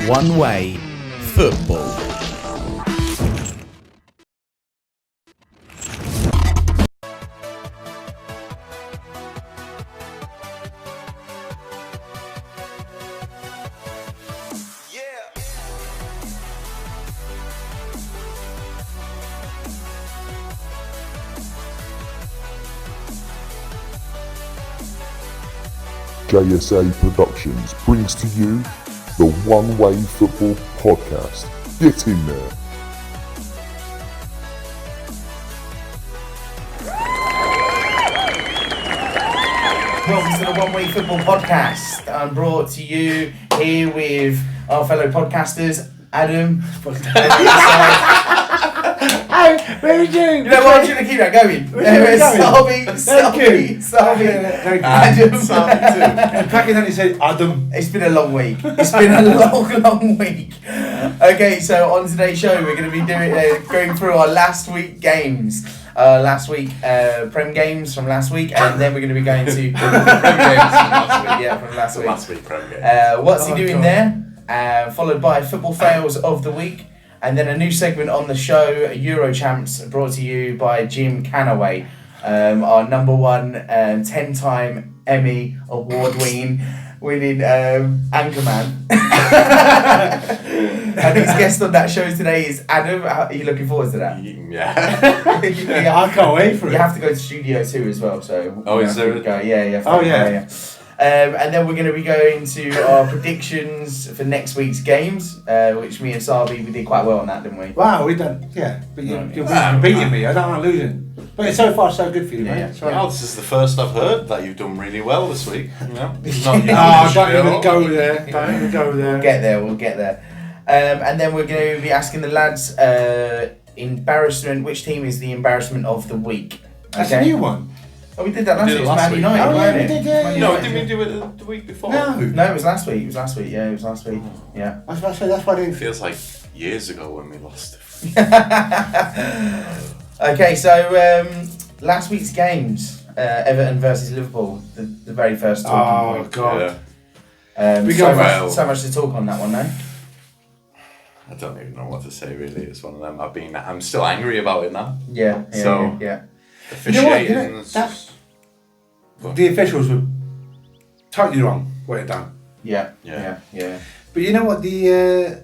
One Way Football. JSA Productions brings to you the One Way Football Podcast. Get in there. Welcome to the One Way Football Podcast. I'm brought to you here with our fellow podcasters, Adam. Hey, where are you doing? You know what? I'm going to keep that going. Salvi, Adam. Pakistan said Adam. It's been a long week. Long week. Okay, so on today's show, we're going to be going through our last week games. Prem games from last week, and then we're going to be going to Prem games from last week. Last week Prem games. What's he doing there? Followed by football fails of the week, and then a new segment on the show, Euro Champs, brought to you by Jim Canaway, our number one 10-time Emmy award-winning anchorman. And his guest on that show today is Adam. Are you looking forward to that? Yeah. I can't wait for it. You have to go to Studio 2 as well, so... Oh, is there? Yeah. And then we're going to be going to our predictions for next week's games, which me and Sabi, we did quite well on that, didn't we? Wow, we done. Yeah, but you're beating me. I don't want to losing. But it's so far so good for you, man. Yeah. Well, this is the first I've heard that you've done really well this week. You know, it's not don't even go there. Don't even go there. We'll get there. And then we're going to be asking the lads, embarrassment. Which team is the embarrassment of the week? That's a new one. Oh, we did that last week. It was Man week. United, Oh, yeah, wasn't we it? did, yeah. No, didn't we do it the week before? No. No, it was last week. Yeah, it was last week. Yeah. I was about to say, that's why I It didn't. feels like years ago when we lost. Okay, so last week's games, Everton versus Liverpool, the very first talking point. God. Yeah. So much to talk on that one, though. I don't even know what to say really. It's one of them. I'm still angry about it now. Yeah. Officiating. You know what? The officials were totally wrong. What it done. Yeah. But you know what? The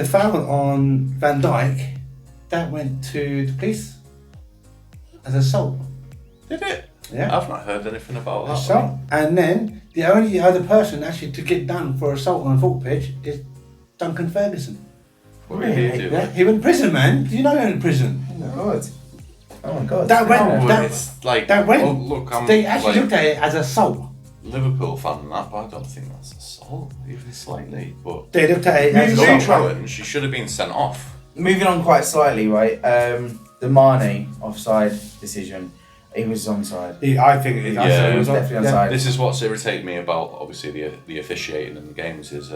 foul on Van Dijk, that went to the police as assault. Did it? Yeah. I've not heard anything about that. Assault. And then the only other person actually to get done for assault on a football pitch is Duncan Ferguson. What did he do? Yeah, he went to prison, man. Do you know he went to prison? Oh my god. That went. No, that, it's like, that went. oh, look, they actually looked at it as assault. Liverpool fan and that, but I don't think that's assault, even slightly. But They looked at it as no assault. challenge. She should have been sent off. Moving on quite slightly, right? The Mane offside decision. He was onside. I think it is. Yeah. I think it was Definitely onside. This is what's irritated me about obviously the officiating in the games is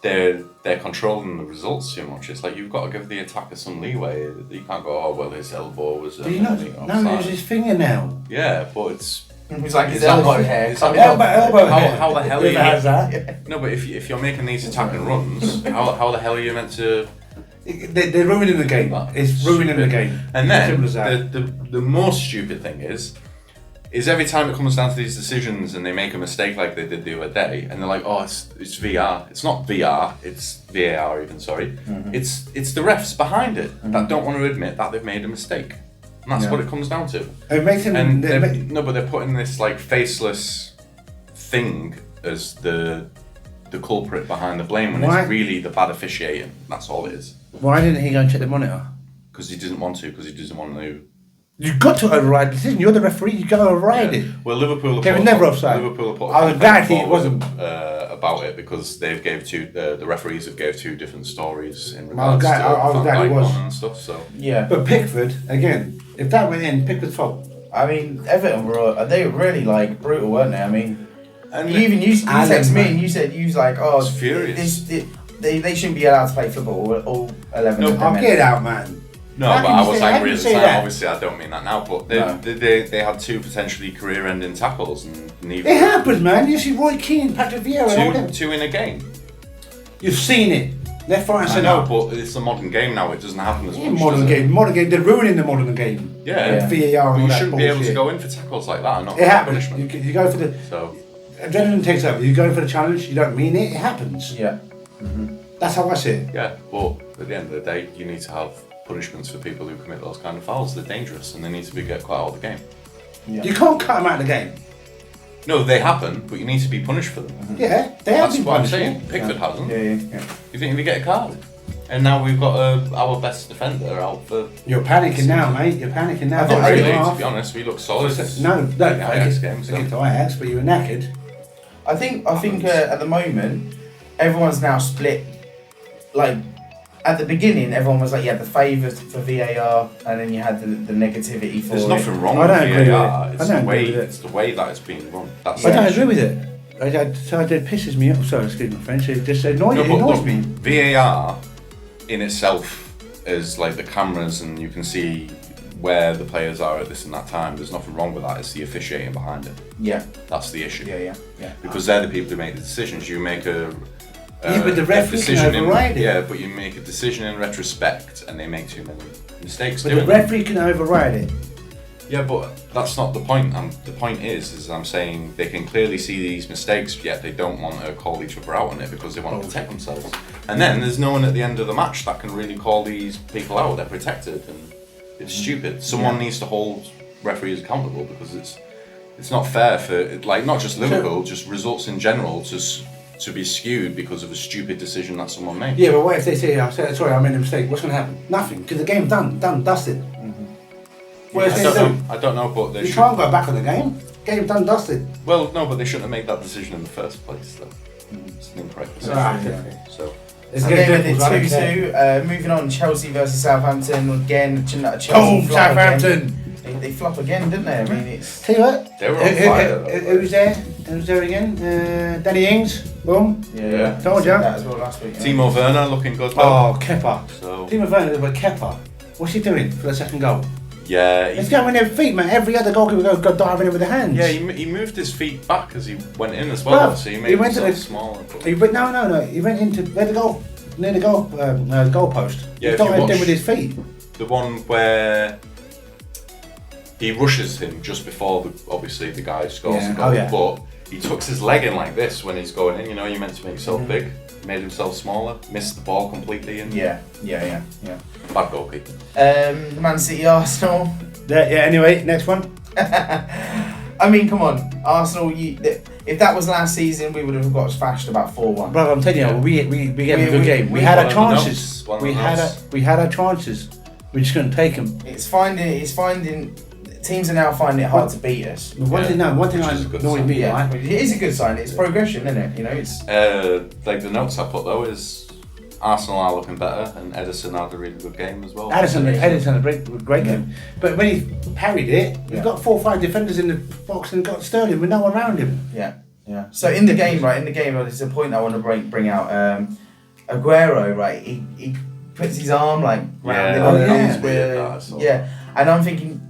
they're controlling the results too much. It's like you've got to give the attacker some leeway. You can't go, oh well, his elbow was. Do you know? No, it was his fingernail. Yeah, but it's. It was like his Is that elbow what- hair. is that coming what- off. Elbow hair. How the hell are Whoever has you? that? No, but if you're making these attacking runs, how the hell are you meant to? They're ruining the game. It's ruining the game. And Simple as then that. the more stupid thing is every time it comes down to these decisions and they make a mistake like they did the other day, and they're like, oh, it's VR. It's not VR. It's VAR even. Sorry. Mm-hmm. It's the refs behind it that don't want to admit that they've made a mistake. And that's what it comes down to. It makes him. And but they're putting this like faceless thing as the culprit behind the blame when Why? it's really the bad officiating. That's all it is. Why didn't he go and check the monitor? Because he doesn't want to. Because he doesn't want to. You've got to override the decision. You're the referee. You got to override it. Well, Liverpool. They were never offside. Liverpool have put I was glad he forward, wasn't. About it because they've gave the referees have gave two different stories in I was regards glad- to I was Van glad he Dijk was. one and stuff. So Yeah. But Pickford again. If that went in, Pickford's fault. I mean, Everton they were really like brutal, weren't they? I mean, and you texted me man. and you was like, oh, It's furious. They shouldn't be allowed to play football all 11 No, of them. I'll get out, man. No, How but can I you was say- how angry can at you the say time. that? Obviously, I don't mean that now, but No. they had 2 potentially career-ending tackles, and neither. It happens, man. You see Roy Keane, Patrick Vieira, and all them. Two in a game. You've seen it. Left, right, and I centre. know, but it's a modern game now. It doesn't happen as Yeah, much. modern does it? game. Modern game. They're ruining the modern game. Yeah. VAR But and you all that shouldn't be able to bullshit. go in for tackles like that and not It happens. punishment. You go for the So adrenaline takes over. You go for the challenge. You don't mean it. It happens. Yeah. That's how I see it. yeah, but at the end of the day, you need to have punishments for people who commit those kind of fouls. They're dangerous and they need to be get cut out of the game. Yeah. You can't cut them out of the game. No, they happen, but you need to be punished for them. Yeah, they have That's been what I'm punished. saying. Pickford hasn't. Yeah. You think we get a card? And now we've got our best defender out for. You're panicking now, mate. You're panicking now. I think Really, really to be honest, we look solid. No, no, Ajax game, so. against Ajax, but you were knackered. I think at the moment, everyone's now split. Like at the beginning, everyone was like, yeah, the favours for VAR, and then you had the negativity for There's it. nothing wrong I with don't agree with VAR. it. It's I the don't way agree with it. it's the way that it's being run. That's I the don't issue. agree with it. It pisses me off. Sorry, excuse my French. It just annoys, No, it but annoys look, me. VAR in itself is like the cameras, and you can see where the players are at this and that time. There's nothing wrong with that. It's the officiating behind it. Yeah. That's the issue. Yeah. Because they're the people who make the decisions. You make a Yeah, but the a referee can decision override it. Yeah, but you make a decision in retrospect, and they make too many mistakes. But doing the it. referee can override it. Yeah, but that's not the point. The point is I'm saying they can clearly see these mistakes, yet they don't want to call each other out on it because they want to protect themselves. And then there's no one at the end of the match that can really call these people out. They're protected, and it's stupid. Someone needs to hold referees accountable because it's not fair for not just Liverpool, just results in general to be skewed because of a stupid decision that someone made. Yeah, but what if they say, sorry, I made a mistake, what's going to happen? Nothing, because the game's done, dusted. What if I they don't do? know. I don't know, but they You should. can't go back on the game. Game's done, dusted. Well, no, but they shouldn't have made that decision in the first place. Though. It's an incorrect decision. Right. So. It's So getting then difficult, I don't with care. the 2-2, moving on, Chelsea versus Southampton again. Chelsea Oh, flop Southampton! Again. They flop again, didn't they? I mean, it's Tell you what, They were on fire, though. who was there? Who was there again? Danny Ings, boom. yeah. Told said ya. that as well last week. yeah. Timo Werner looking good though. Oh, Kepa. So Timo Werner with Kepa. What's he doing for the second goal? yeah, He's going with their feet, man. Every other goalkeeper go diving in with the hands. he moved his feet back as he went in as well. Well, So he he made went to himself the- smaller. He went, no. He went into where the goal, near the goal post. Yeah, he if you dived in watch- with his feet. The one where he rushes him just before obviously the guy scores Yeah. the goal, Oh, yeah. but he tucks his leg in like this when he's going in. You know, you're meant to make yourself big. Made himself smaller, missed the ball completely, and Yeah. bad goalkeeper. Man City Arsenal. Yeah. Anyway, next one. I mean, come on, Arsenal. If that was last season, we would have got thrashed about 4-1. Brother, I'm telling you, we gave him a good game. We we- had one our of the chances. notes, one of We the had notes. we had our chances. We just couldn't take them. It's finding. Teams are now finding it hard to beat us. One thing I Which is a good annoyed sign. me, Yeah, right? it is a good sign. It's progression, isn't it? You know, it's Like the notes I put though is Arsenal are looking better, and Edison had a really good game as well. Edison had a great game. But when he parried it, Yeah. we've got 4 or 5 defenders in the box and got Sterling with no one around him. yeah. So in the game, there's a point I want to bring out. Aguero, right? He puts his arm like round Yeah, it oh, on yeah. his Weird, that, I saw. yeah, and I'm thinking,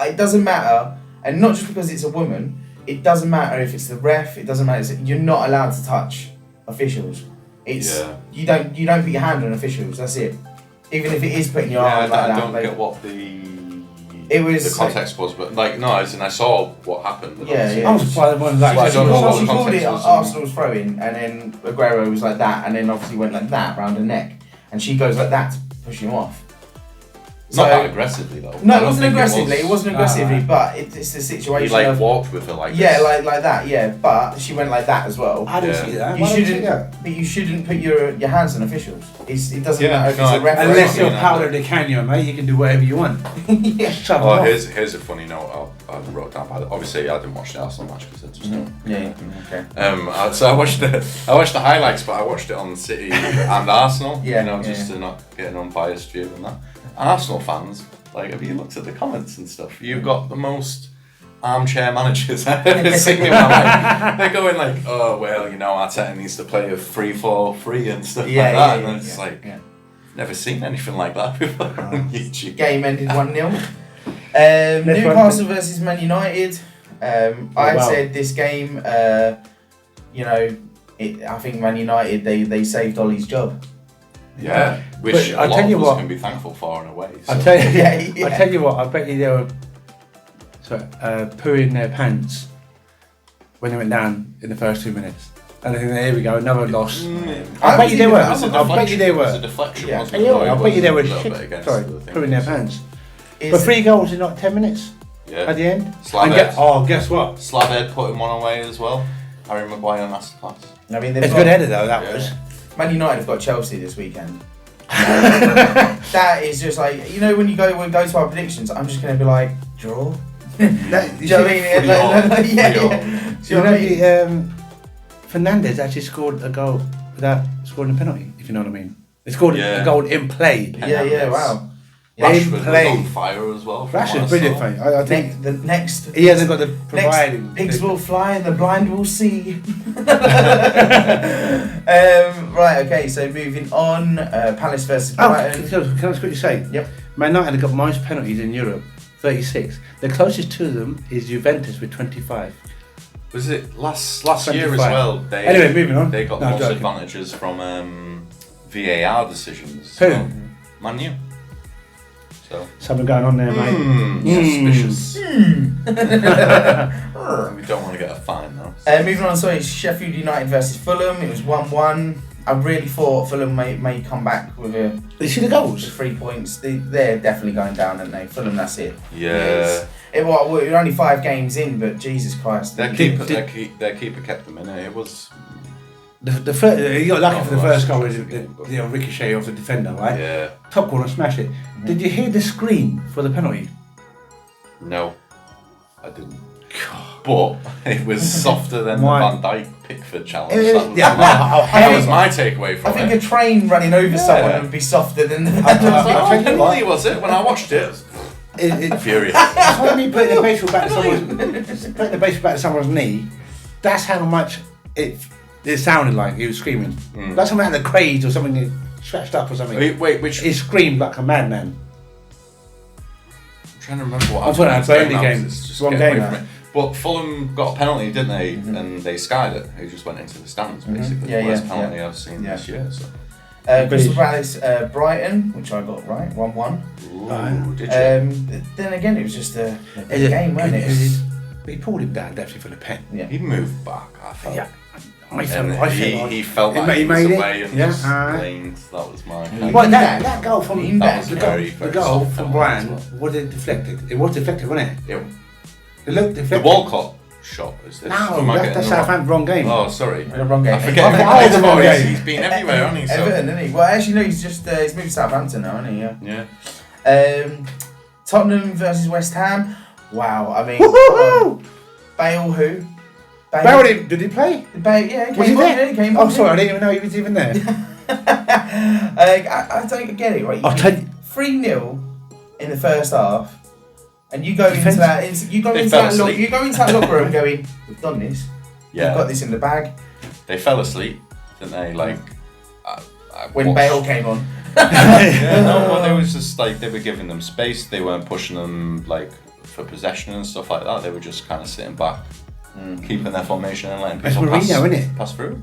it doesn't matter, and not just because it's a woman. It doesn't matter if it's the ref. It doesn't matter. You're not allowed to touch officials. It's Yeah. you don't put your hand on officials. That's it. Even if it is putting your Yeah, arm like I that. don't like, get what It was the context was, but as in I saw what happened. but Yeah, obviously- yeah. I was surprised when that. Well, I she don't know called, what she the called it context was. Arsenal's throw-in, and then Aguero was like that, and then obviously went like that round her neck, and she goes like that to push him off. Not that aggressively though. No, I it don't wasn't think aggressively. It wasn't aggressively, Alright. but it's the situation He like of walked with her like yeah, this. like that, yeah. But she went like that as well. I didn't Yeah. see that. You Why didn't see shouldn't, that? but you shouldn't put your hands on officials. It doesn't Yeah, matter if no, it's a I- referee. Unless you're Yeah. Paolo Di Canio, mate, you can do whatever you want. yeah. Shove Oh, it off. here's a funny note I wrote down. Obviously, I didn't watch the Arsenal match because I just don't. Yeah, okay. So I watched the highlights, but I watched it on City and Arsenal. Yeah, you know, just to not get an unbiased view and that. Arsenal fans, like, have you looked at the comments and stuff? You've got the most armchair managers I've ever seen in my life. They're going like, oh well, you know, Arteta needs to play a 3-4-3 and stuff Yeah, like that, yeah, and it's yeah, like, yeah. Never seen anything like that before on YouTube. Game ended 1-0. Newcastle versus Man United. I said this game, I think Man United, they saved Ollie's job. Yeah, which a lot of us can be thankful for in a way. So. I tell you what, I bet you they were pooing their pants when they went down in the first 2 minutes. And I think, here we go, another loss. I bet you they were. It was a deflection, wasn't it? I bet you they were pooing their pants. But 3 goals in like 10 minutes at the end. Guess what? Slavhead putting one away as well. Harry Maguire masterclass. I mean, it's a good header though, that was. Man United have got Chelsea this weekend. That is just like, when we go to our predictions, I'm just going to be like, draw. Do you know what I mean? Fernandes actually scored a goal without scoring a penalty, if you know what I mean. He scored a goal in play. Yeah, wow. Rashford was on fire as well. Rashford's brilliant. I think the next. He hasn't got the providing. Pigs will fly and the blind will see. Right. Okay. So moving on. Palace versus Brighton. Can I just quickly say? Yep. Man United have got most penalties in Europe, 36. The closest to them is Juventus with 25. Was it last year as well? Anyway, moving on. They got most advantages from VAR decisions. Who? Man U. Something going on there, mate. Suspicious. We don't want to get a fine though. Moving on, sorry, Sheffield United versus Fulham. It was 1-1. I really thought Fulham may come back with a. Did you see the goals? 3 points. They're definitely going down, aren't they? Fulham, that's it. Yeah. We're only 5 games in, but Jesus Christ. Their keeper kept them in it. It was. You got lucky for the first goal with the ricochet off the defender, right? Yeah. Top corner, smash it. Mm-hmm. Did you hear the scream for the penalty? No, I didn't. But it was softer than the Van Dijk Pickford challenge. That was my takeaway from it. I think a train running over someone would be softer than the penalty. Was it? When I watched it, furious. It's when you put the baseball bat to someone's knee. That's how much it sounded like he was screaming. Like something out of the craze or something scratched up or something. Wait, which? He screamed like a madman. I'm trying to remember what I'm putting out Burnley game. Wrong game. But Fulham got a penalty, didn't they? Mm-hmm. And they skied it. It just went into the stands, basically. The worst penalty I've seen this year. So. Crystal Palace, Brighton, which I got right, 1-1. Ooh, did you? Then again, it was just a game, wasn't it? He pulled him down definitely for the pen. Yeah. He moved back, I think. Yeah. He felt like he was away and just blamed. That was my kind of that goal from the goal from Brian was it deflected? It was deflected, wasn't it? Yeah. It looked deflected. The Walcott shot is this? No, that's Southampton wrong game. Oh, sorry. Wrong game. I forget. He's been everywhere, hasn't he? Everton, isn't he? Well, actually, no. He's just he's moved to Southampton now, hasn't he? Yeah. Tottenham versus West Ham. Wow. I mean, Bale who? Bale did he play? Bale, yeah, was he there? He came on. Sorry, I didn't even know he was even there. I don't get it, right? I'll tell you. 3-0 in the first half, and you go into that locker room going, "We've done this. Yeah. We've got this in the bag." They fell asleep, didn't they? Like when Bale came on. They was just like they were giving them space. They weren't pushing them like for possession and stuff like that. They were just kind of sitting back. Keeping their formation and letting people pass through.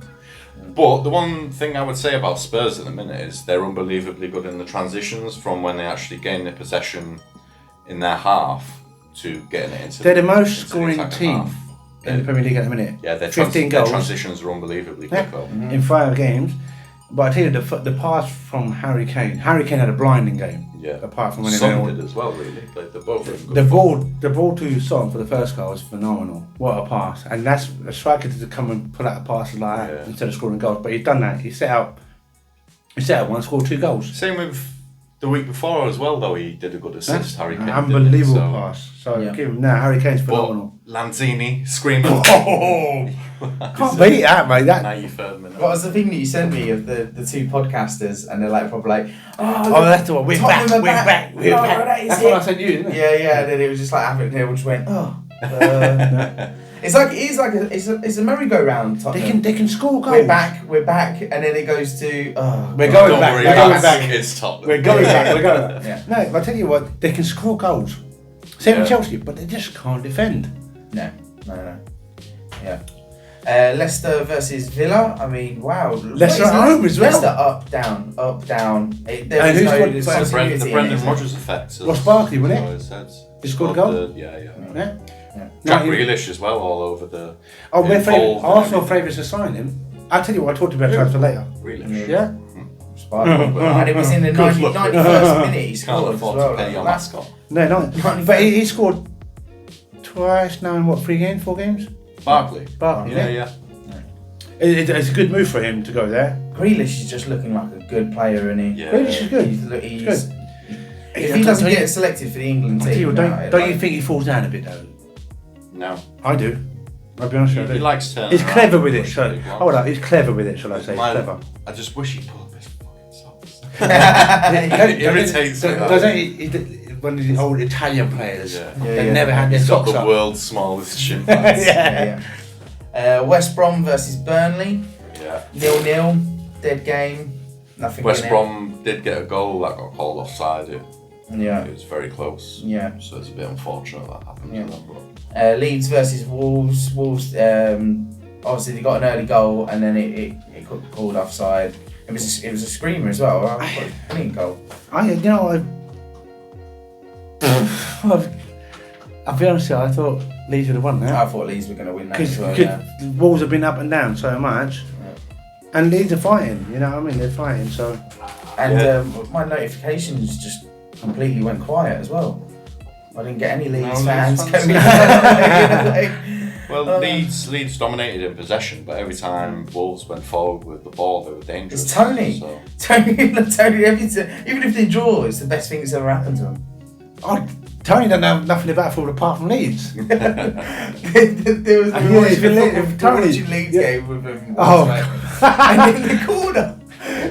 But the one thing I would say about Spurs at the minute is they're unbelievably good in the transitions from when they actually gain the possession in their half to getting it into. They're the most scoring team in the Premier League at the minute. Yeah, their 15 goals. Their transitions are unbelievably quick though. In 5 games. But I tell you, the pass from Harry Kane had a blinding game. Yeah. Apart from when Son did as well, really. Like they're both the ball to Son for the first goal was phenomenal. What a pass! And that's a striker to come and put out a pass like that instead of scoring goals. But he's done that. He set out one, scored 2 goals. Same with the week before as well, though. He did a good assist. Harry Kane. Unbelievable pass. So give him that. Harry Kane's phenomenal. But Lanzini screaming. Can't beat that, mate. 93rd minute. What was the thing that you sent me of the 2 podcasters, and they're like probably like, that's the one. We're back. That's what I sent you, isn't it? Yeah. And then it was just like Everton just went, It's a merry-go-round. Tottenham. They can score goals. We're back, and then it goes to. We're going Don't back. worry, We're going that's- back. It's Tottenham. We're going back. We're going back. Yeah. No, I tell you what, they can score goals. Same with Yeah. Chelsea, but they just can't defend. No. Yeah. Leicester versus Villa. I mean, wow. Leicester What is at home as well. Leicester up, down, up, down. There And was who's no got- The continuity in Brendan it. Rodgers effect. Ross Barkley, wasn't it? So it says. He scored a goal? Yeah. Yeah. Jack No, Grealish as well, all over the. Oh, we're involved Arsenal and favourites to sign him. I'll tell you what, I talked about transfer later. Grealish. Yeah? And it was in the Good 91st minute he Can't scored as afford well. to pay your That's- mascot. No, no. But he scored twice now in what, 3 games, 4 games? Barkley. Barkley, Yeah. It's a good move for him to go there. Grealish is just looking like a good player, isn't he? Yeah. Grealish is good. He's good. if he doesn't get selected for the England I tell you team, what, don't you think he falls down a bit though? No. I do. I'll be honest with you. He likes turning He's around clever and with it. pushing So, big ones. hold up, he's clever with it, shall I say? He's clever. I just wish he'd pull up his fucking socks. It irritates me, that. Doesn't he? One of the old Italian players. Yeah. They never had their He's got socks the up. world's smallest shin pads. Yeah. West Brom versus Burnley. Yeah. 0-0. Dead game. Nothing. West in it. Brom did get a goal that got called offside. It Yeah. was very close. Yeah. So it's a bit unfortunate that happened Yeah. to them. But Leeds versus Wolves. Wolves. Obviously they got an early goal and then it got called offside. It was a screamer as well. I thought it was a brilliant goal. I'll be honest with you, I thought Leeds would have won that. I thought Leeds were going to win that Because as well. Yeah. Wolves have been up and down so much. And Leeds are fighting, you know what I mean? They're fighting, so. And Yeah. my notifications just completely went quiet as well. I didn't get any Leeds Leeds fans fans. coming. Well, Leeds dominated in possession, but every time Wolves went forward with the ball, they were dangerous. It's Tony. So. Tony, even if they draw, it's the best thing that's ever happened to them. Oh, Tony don't know nothing about football apart from Leeds. There was And he was watching Tony. Leeds Yeah. game with him. Oh. And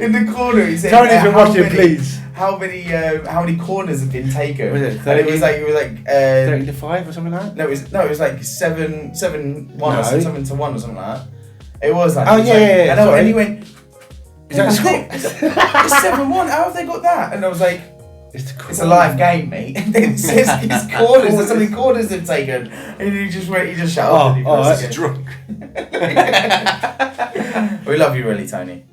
in the corner, he said, Tony's been how watching many- Leeds. How many corners have been taken? Was it And it was 30? like 30 to 5 or something like that? no, it was like 7-1 No. or 7-1 or something like that. It was like Oh, it was yeah, like, yeah, I know, sorry. and he went. Is that "Oh, a score?" It's 7-1. How have they got that? And I was like, It's it's a live game, mate. It says it's corners. There's so many corners they've taken, and he just shut up. And he pressed He's again. drunk. We love you, really, Tony.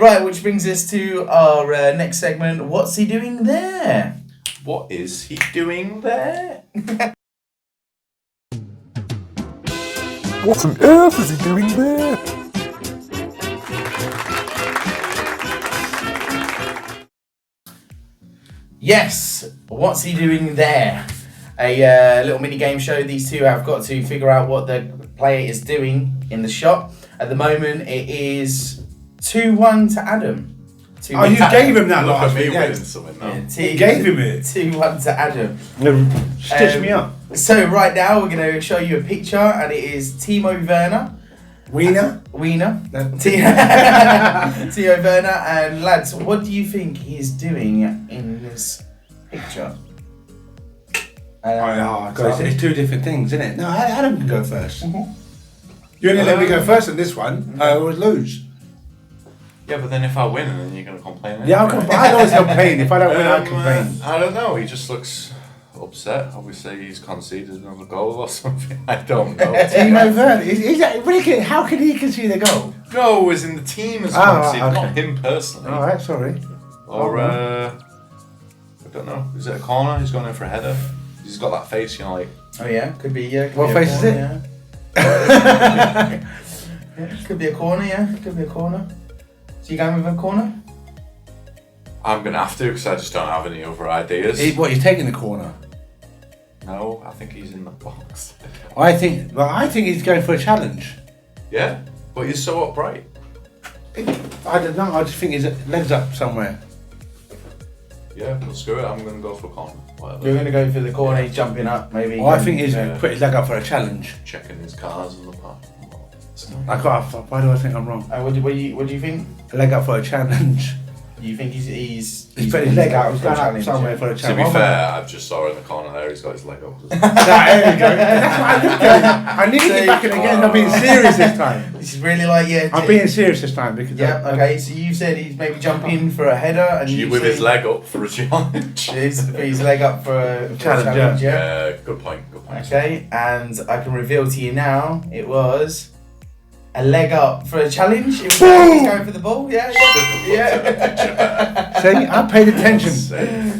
Right, which brings us to our next segment. What's he doing there? What is he doing there? What on earth is he doing there? Yes, what's he doing there? A little mini game show. These two have got to figure out what the player is doing in the shot. At the moment, it is 2-1 to Adam. Oh, you gave him that Look last at me week. yeah. winning something now. You gave him it. 2-1 to Adam. Stitch me up. So right now we're going to show you a picture, and it is Timo Werner. Wiener. Timo Werner, and lads, what do you think he's doing in this picture? God, it's 2 different things, isn't it? No, Adam can go first. Mhm. You only let me go first on this one. I always lose. Yeah, but then if I win, then you're going to complain. Yeah, anyway. I always complain. If I don't win, I complain. I don't know. He just looks upset. Obviously, he's conceded another goal or something. I don't know. Timo Werner. How can he concede a goal? No, as in the team has Ah, conceded, not okay. him personally. All right, sorry. Or I don't know. Is it a corner? He's going in for a header. He's got that face, you know, like. Oh yeah, could be. Yeah. Could What be a face is corner, it? Yeah. Yeah, could be a corner. Yeah, could be a corner. So you going with a corner? I'm gonna have to because I just don't have any other ideas. What, he's taking the corner? No, I think he's in the box. I think he's going for a challenge. Yeah, but he's so upright. I don't know. I just think his legs up somewhere. Yeah, well, screw it. I'm gonna go for corner. Whatever. You're going to go for the corner. He's jumping up, maybe. I think he's Yeah. put his leg up for a challenge. Checking his cars in the park. I can't. Why do I think I'm wrong? What do you think? A leg up for a challenge. You think he's He's put his leg out. He's going out challenge, somewhere yeah. for a To challenge. be fair, I've just saw in the corner there. He's got his leg up. There you go. That's what I looked at him. I need to get back in again. I'm being serious this time. This is really like, yeah. I'm being serious this time because. Yeah, okay, so you said he's maybe jumping for a header and you With said his leg up for a challenge. his leg up for a Challenge, yeah. Yeah, good point. Good point. Okay, and I can reveal to you now, it was a leg up for a challenge. It was he's going for the ball, yeah. See, I paid attention.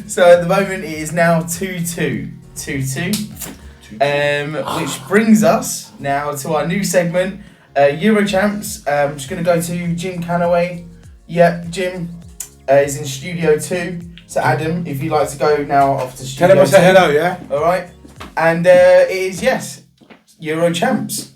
So at the moment it is now 2-2. 2-2. Which brings us now to our new segment, Euro Champs. I'm just going to go to Jim Canaway. Yeah, Jim is in Studio 2. So Adam, if you'd like to go now off to Studio Tell him I 2. say hello, yeah? Alright. And it is, yes, Euro Champs.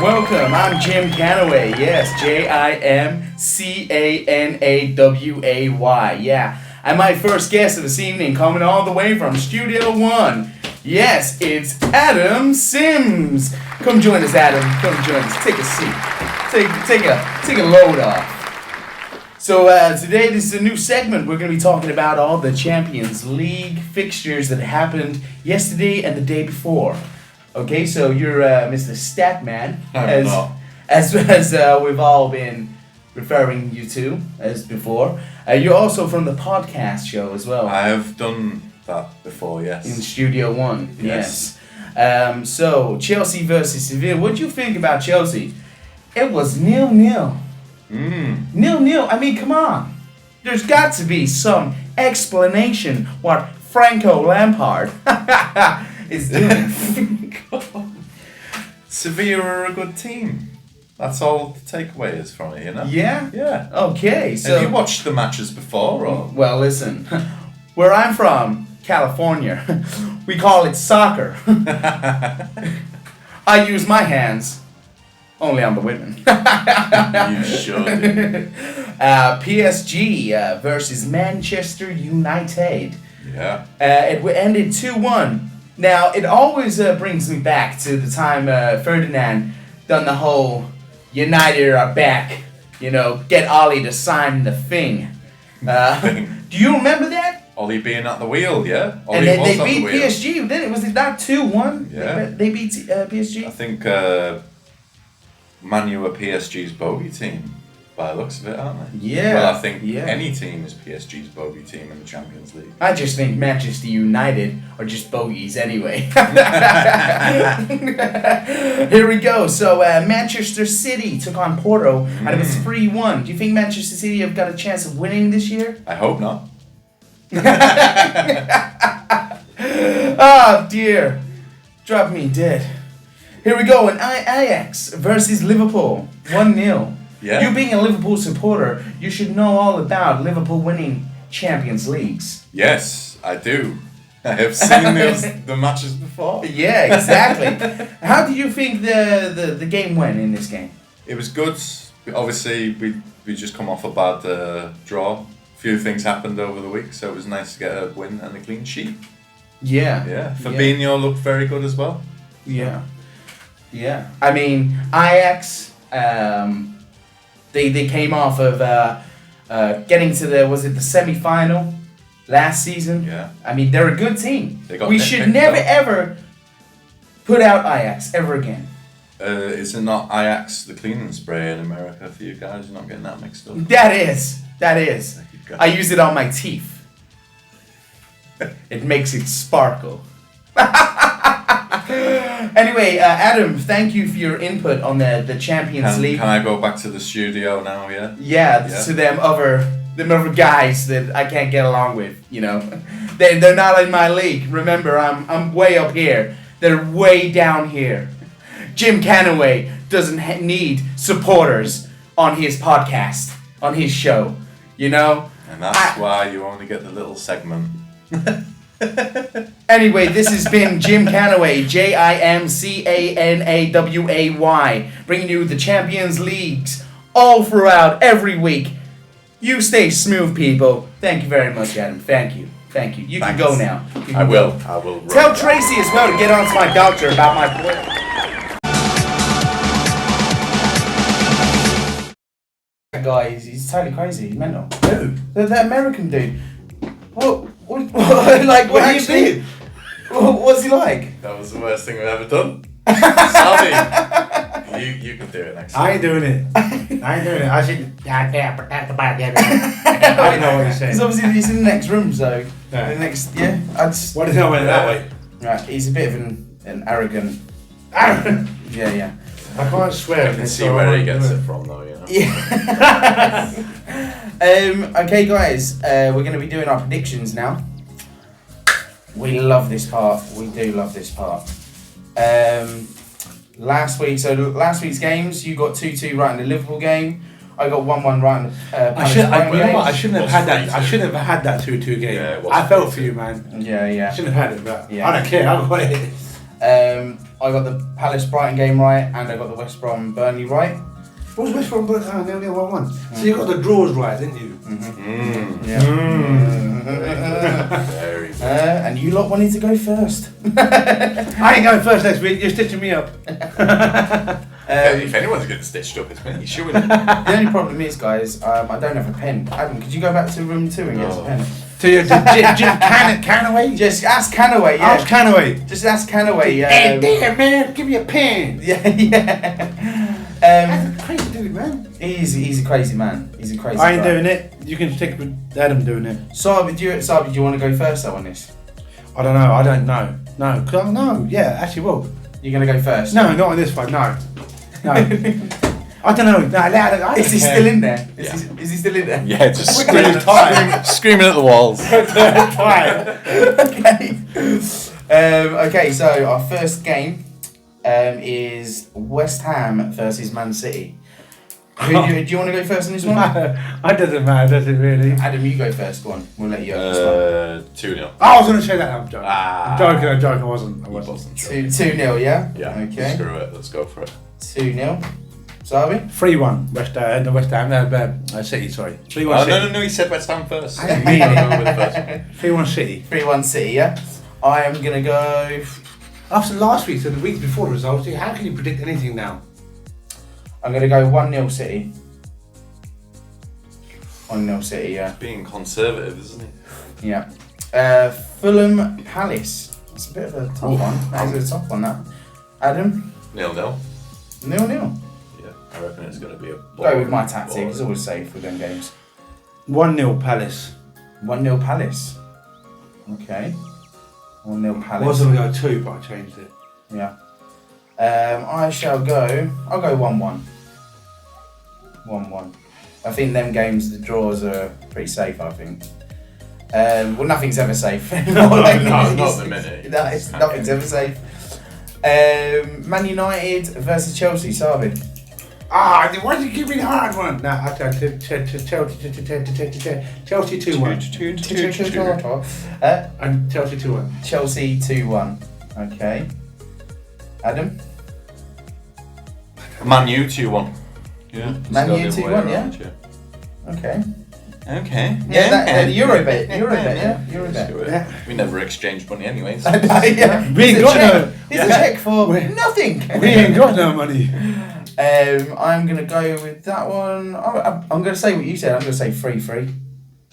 Welcome, I'm Jim Canaway. Yes, JimCanaway. Yeah, and my first guest of this evening, coming all the way from Studio 1. Yes, it's Adam Sims. Come join us, Adam. Come join us. Take a seat. Take a load off. So today, this is a new segment. We're going to be talking about all the Champions League fixtures that happened yesterday and the day before. Okay, so you're Mr. Statman, as we've all been referring you to as before. You're also from the podcast show as well. I have done that before, yes. In Studio 1, Yes. So, Chelsea versus Sevilla. What do you think about Chelsea? It was 0-0. 0-0. I mean, come on. There's got to be some explanation what Franco Lampard is doing. Sevilla are a good team. That's all the takeaway is from it, you know? Yeah? Yeah. Okay, so... Have you watched the matches before, or...? Well, listen. Where I'm from, California, we call it soccer. I use my hands only on the women. You should. PSG versus Manchester United. Yeah. It ended 2-1. Now, it always brings me back to the time Ferdinand done the whole United are back, get Ollie to sign the thing. Do you remember that? Ollie being at the wheel, yeah? Ollie And they was beat at the wheel. PSG, didn't it? Was it not 2-1? Yeah. They beat PSG? I think Manu are PSG's bogey team, by the looks of it, aren't they? Yeah. Well, I think yeah. any team is PSG's bogey team in the Champions League. I just think Manchester United are just bogeys anyway. Here we go. So Manchester City took on Porto, and it was 3-1. Do you think Manchester City have got a chance of winning this year? I hope not. Oh dear. Drop me dead. Here we go. Ajax versus Liverpool. 1-0. Yeah. You being a Liverpool supporter, you should know all about Liverpool winning Champions Leagues. Yes, I do. I have seen the matches before. Yeah, exactly. How do you think the game went in this game? It was good. Obviously, we just come off a bad draw. A few things happened over the week, so it was nice to get a win and a clean sheet. Yeah. Yeah. Fabinho looked very good as well. Yeah. Yeah. I mean, Ajax, they came off of getting to the semi-final last season. Yeah. I mean, they're a good team. They got We nitpicked should never though. ever put out Ajax ever again. Is it not Ajax the cleaning spray in America for you guys? You're not getting that mixed up. That is. you go. I use it on my teeth. It makes it sparkle. Anyway, Adam, thank you for your input on the Champions League. Can I go back to the studio now? Yeah. Yeah, to them other guys that I can't get along with. They're not in my league. Remember, I'm way up here. They're way down here. Jim Canaway doesn't need supporters on his podcast, on his show. You know? And that's why you only get the little segment. Anyway, this has been Jim Canaway, JimCanaway, bringing you the Champions Leagues all throughout every week. You stay smooth, people. Thank you very much, Adam. Thank you. You can go now. I will. Tell Tracy as well to get on to my doctor about my boy. That guy, he's totally crazy. He's mental. Who? The American dude. What like, what are you doing? What's he like? That was the worst thing we've ever done. Salvi, you can do it next time. I ain't doing it. I should. I don't know what you're saying. He's obviously he's in the next room, so Yeah. the next What is that went that way? Right, he's a bit of an arrogant. Aaron! Yeah. I can't swear. I can see where he gets it from, though. You know. Yeah. Okay, guys, we're going to be doing our predictions now. We love this part. We do love this part. Last week's games, you got 2-2 right in the Liverpool game. I got 1-1 right in the I shouldn't have had that. I shouldn't have had that 2-2 game. Yeah, it was I felt for you, man. Yeah. I shouldn't have had it, but Yeah. I don't care. I've got it. I got the Palace Brighton game right, and I got the West Brom Burnley right. What was West Brom? 0-1. So you got the draws right, didn't you? Yeah. Very good. And you lot wanted to go first. I ain't going first next week. You're stitching me up. If anyone's getting stitched up, it's me. Sure. The only problem is, guys, I don't have a pen. Adam, could you go back to room 2 and get us a pen? To Jim Canaway? Just ask Canaway, yeah. Ask Canaway. Just ask Canaway. Hey, there, man. Give me a pen. Yeah. That's a crazy dude, man. He's a crazy man. He's a crazy I ain't guy. doing it. You can stick with Adam doing it. Sabi, do you want to go first though on this? I don't know. I don't know. No. No. Yeah, actually, well. You're going to go first? No, not on this one. No. I don't know. No, I Is he don't still care. in there? Is he still in there? Yeah, just We're tired. screaming at the walls. Tired. Okay, so our first game is West Ham versus Man City. Do you want to go first on this one? It doesn't matter, does it really? Adam, you go first. Go on. We'll let you go first 2-0. I was going to say that. I'm joking. Ah. I'm joking. I wasn't. He wasn't sure. 2-0, yeah? Yeah. Okay. Screw it. Let's go for it. 2-0. Sabi? 3-1. West Ham. City. Sorry. 3-1 Oh, City. no. He said West Ham first. I didn't mean it. I'll go with the first one. 3-1 City. 3-1 City, yeah? I am going to go... After last week, so the week before the results, how can you predict anything now? I'm going to go 1-0 City. 1-0 City, yeah. Being conservative, isn't it? Yeah. Fulham Palace. That's a bit of a tough one. That is a tough one, that. Adam? 0-0. 0-0. Yeah, I reckon it's going to be a Go with my tactic. It's always safe with them games. 1-0 Palace. 1-0 Palace. Okay. 1-0 I Palace. was going to go 2, but I changed it. Yeah. I'll go 1-1. 1-1. I think them games, the draws are pretty safe, I think. Well, nothing's ever safe. No, not the minute. Nothing's ever safe. Man United versus Chelsea, Sabi. Why did you give me the hard one? No, I don't. Chelsea 2-1. And Chelsea 2-1. Chelsea 2-1. Okay. Adam? Man U 2-1. Yeah. Man go U the other way 2-1, yeah? around, Okay. Okay. Yeah, Eurobet, yeah? Eurobet. Yeah. We never exchanged money anyways. Yeah. We ain't got no. Here's a check for We- nothing. We ain't got no money. I'm gonna go with that one. I'm gonna say what you said. I'm gonna say 3-3.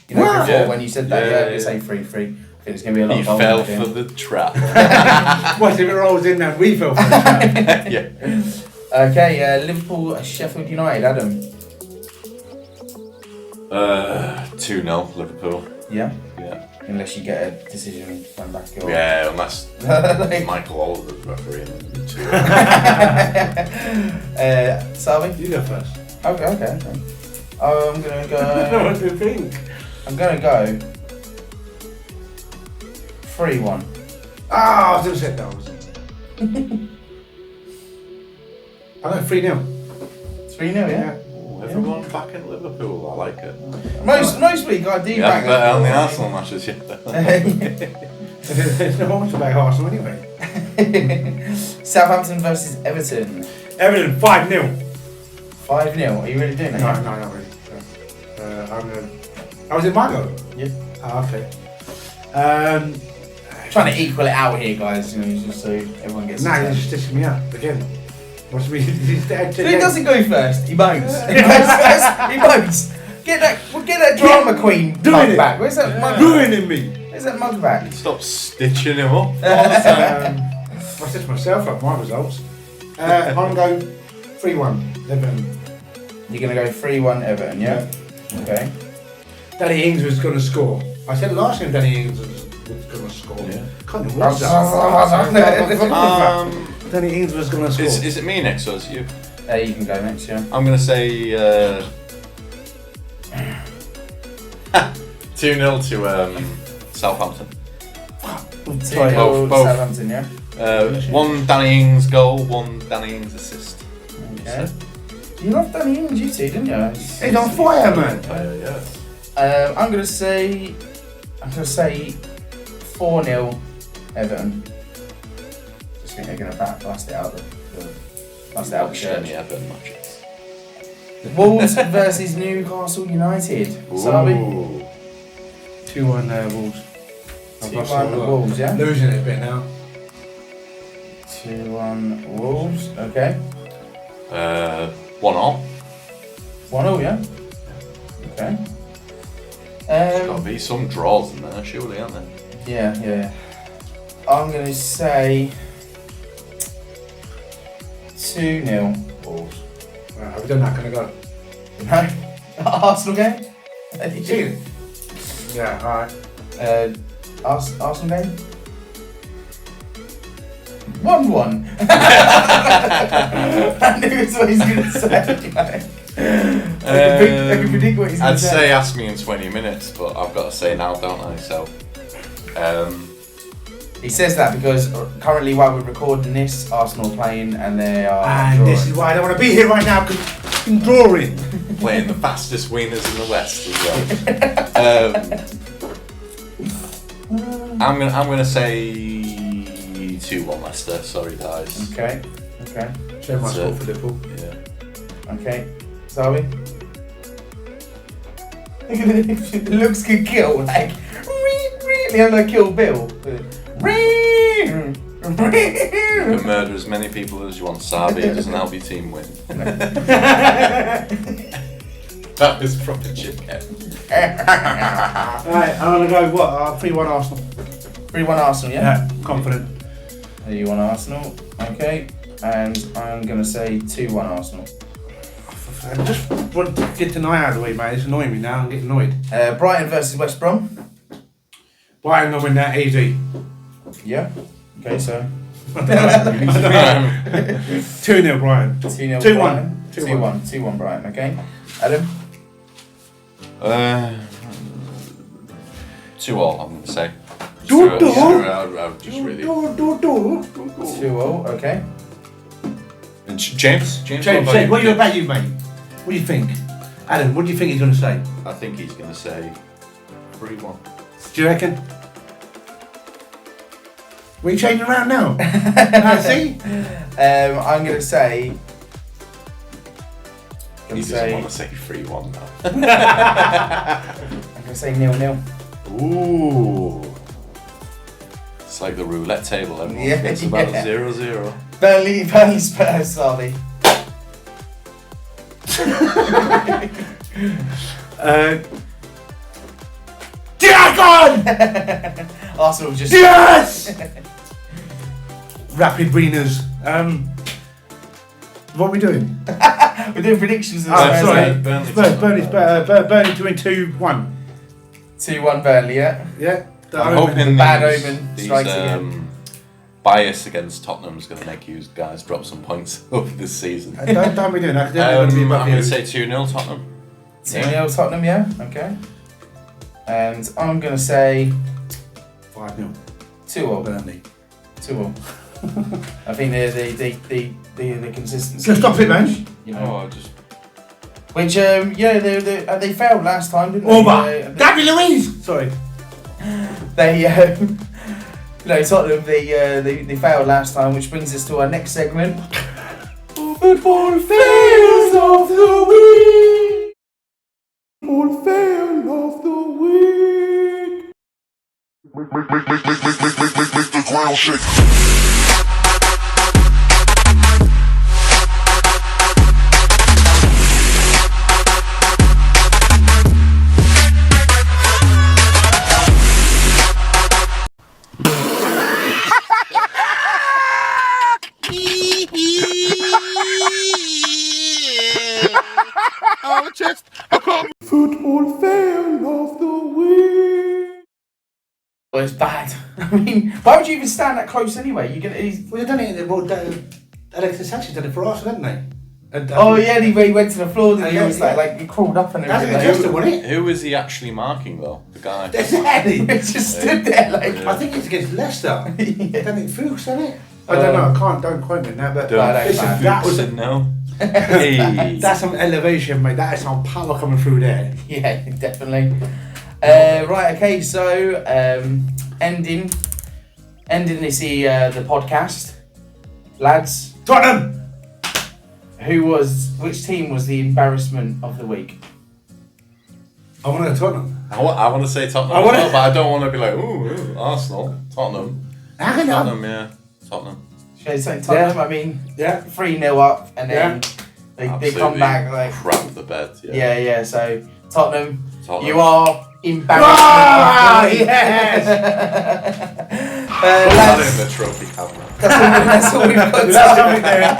You know, Wow. before Yeah. when you said that, Yeah, I'm yeah. gonna say 3-3. I think it's gonna be a lot He of goals, fell I think. for the trap. What if it rolls in and we fell for the trap? Yeah. Okay, Liverpool, Sheffield United, Adam. 2-0 Liverpool. Yeah. Yeah. Unless you get a decision from back your. Yeah, unless Like- Michael Oliver's refereeing. Sabi? You go first. Okay. I'm gonna go. What do you think? I'm gonna go 3-1. I was going to say that. I go 3-0. 3-0, yeah? Ooh, everyone back in Liverpool, I like it. Most week I do Yeah, bang better on the it. Arsenal matches yet. There's no one to back Arsenal anyway. Southampton versus Everton. Everton 5-0. 5-0. Are you really doing it? No, not really. I'm gonna. Oh, was it my go? Yeah. Oh, okay. Trying to equal it out here, guys. You know, just so everyone gets. Nah, a you're turn. just stitching me up again. What's me? So he doesn't go first. He moans. He goes first. He moans. Get that drama queen doing mug it. back. Where's that mug? ruining me. Where's that mug back? Stop stitching him up. I stitched myself up my results. I'm gonna go 3-1. Everton. You're gonna go 3-1 Everton, yeah? Okay. Danny Ings was gonna score. I said last game Danny Ings was gonna score. Yeah. Can't even watch that. Danny Ings was gonna score. Is it me next or is it you? You can go next, yeah. I'm gonna say 2-0 to Southampton. 2-0 Both. Southampton, yeah? One Danny Ings goal, one Danny Ings assist. Okay. You loved Danny Ings, you two, didn't you? He's on fire, man. Yeah. I'm gonna say 4-0 Everton. Just think they're gonna blast it out blast it out the Watch any church. Everton matches. Wolves versus Newcastle United. Sabi? Ooh. 2-1 Wolves. I've lost 2-1 a lot. Wolves, yeah? Losing it a bit now. 2-1 Wolves, okay. 1-0. 1-0, yeah? Okay. Gotta be some draws in there, surely, aren't there? Yeah. I'm gonna say 2-0 Wolves. Right, have we done that? Can I go? No? Arsenal game? Yeah, alright. Arsenal game? 1-1. I knew that's what he's gonna say. I can predict what he's gonna I'd say. say ask me in 20 minutes, but I've got to say now, don't I? So, He says that because currently while we're recording this, Arsenal are playing and they are And drawing. this is why I don't want to be here right now, because I'm drawing. playing the fastest winners in the West as well. I'm gonna say 2-1 Leicester. Sorry, guys. Okay. Shame my So- score for Liverpool. Yeah. Okay. Zoe? It looks good kill, like really like Kill Bill. You can murder as many people as you want, Sabi. It doesn't help your team win. That was proper chicken. Alright, I'm gonna go 3-1 Arsenal. 3-1 Arsenal, yeah? Yeah, confident. 3-1 Arsenal, okay. And I'm gonna say 2-1 Arsenal. I just want to get tonight out of the way, mate. It's annoying me now. I'm getting annoyed. Brighton versus West Brom. Brighton will win that easy. Yeah. Okay, so 2-0 Brighton. 2-0 2-1. Brighton. 2-1 Brighton, okay. Adam? 2-all, I'm gonna say. Do. I'll just really. 2-0, okay. And James, James, what are you about, you mate? What do you think? Adam, what do you think he's going to say? I think he's gonna say 3-1. Do you reckon? What are you changing around now? See? I'm gonna say. He doesn't want to say 3-1 now. I'm gonna say 0-0. Ooh. It's like the roulette table, everyone gets about 0-0. Burnley Spurs, Sardi. Diagon! Arsenal just. Yes! Rapid wieners. What are we doing? We're doing predictions of Oh, the Spurs sorry. game. Burnley to win 2-1. 2-1 Burnley, yeah. Yeah. I'm hoping Bad these, omen these strikes again. bias against Tottenham is going to make you guys drop some points over this season. Don't be doing that. I'm going to say 2-0 Tottenham. 2-0 Tottenham, yeah. Okay. And I'm gonna say 5-0. 2-0. Burnley. 2-0. I think the consistency. Just stop it, man. You know. Oh, just Which they failed last time, didn't Over. Gabby Louise. Sorry. They Tottenham they failed last time, which brings us to our next segment. Football fails of the week. Football fail of the week. Make the ground shake. Football fail of the week. Well, it's bad. I mean, why would you even stand that close anyway? You're gonna. Well, they've done it. Well, Alexis Sanchez did it for us, didn't they? Oh yeah, he went to the floor. Didn't he? Yeah, It was like he crawled up and That's everything. interesting, wasn't it? who is he actually marking though? The guy. Exactly. He just stood there like. I think it's against Leicester. Yeah. Done it Fuchs, isn't it? I don't know. Don't quote me now, but Don't listen, that was no. Hey. that's some elevation, mate. That is some power coming through there. Yeah, definitely. Right, okay, so ending this the podcast, lads. Tottenham. Which team was the embarrassment of the week? I want to Tottenham. I want to say Tottenham, but I don't want to be like, ooh, Arsenal, Tottenham. Tottenham, yeah, Tottenham. Should I say Tottenham? Yeah. I mean, Yeah. 3-0 up, and then they come Absolutely back like crap the bed. Yeah. yeah. So Tottenham, Tottenham. you are embarrassment. Ah, of the week. yes. Put that Lads, in the trophy cabinet. that's all we've got. That's something there.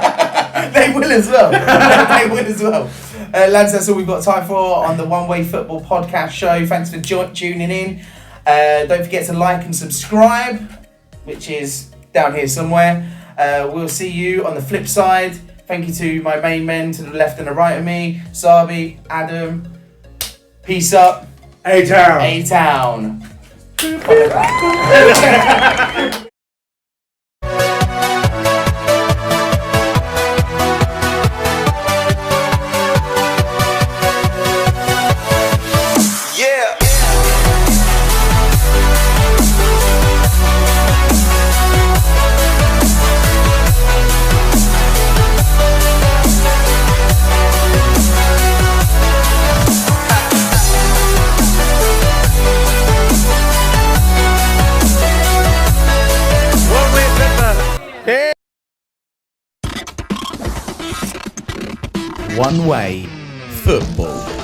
They will as well. They will as well. Lads, that's all we've got time for on the One Way Football podcast show. Thanks for tuning in. Don't forget to like and subscribe, which is down here somewhere. We'll see you on the flip side. Thank you to my main men to the left and the right of me, Sabi, Adam. Peace up. A-Town. A-Town. One Way Football.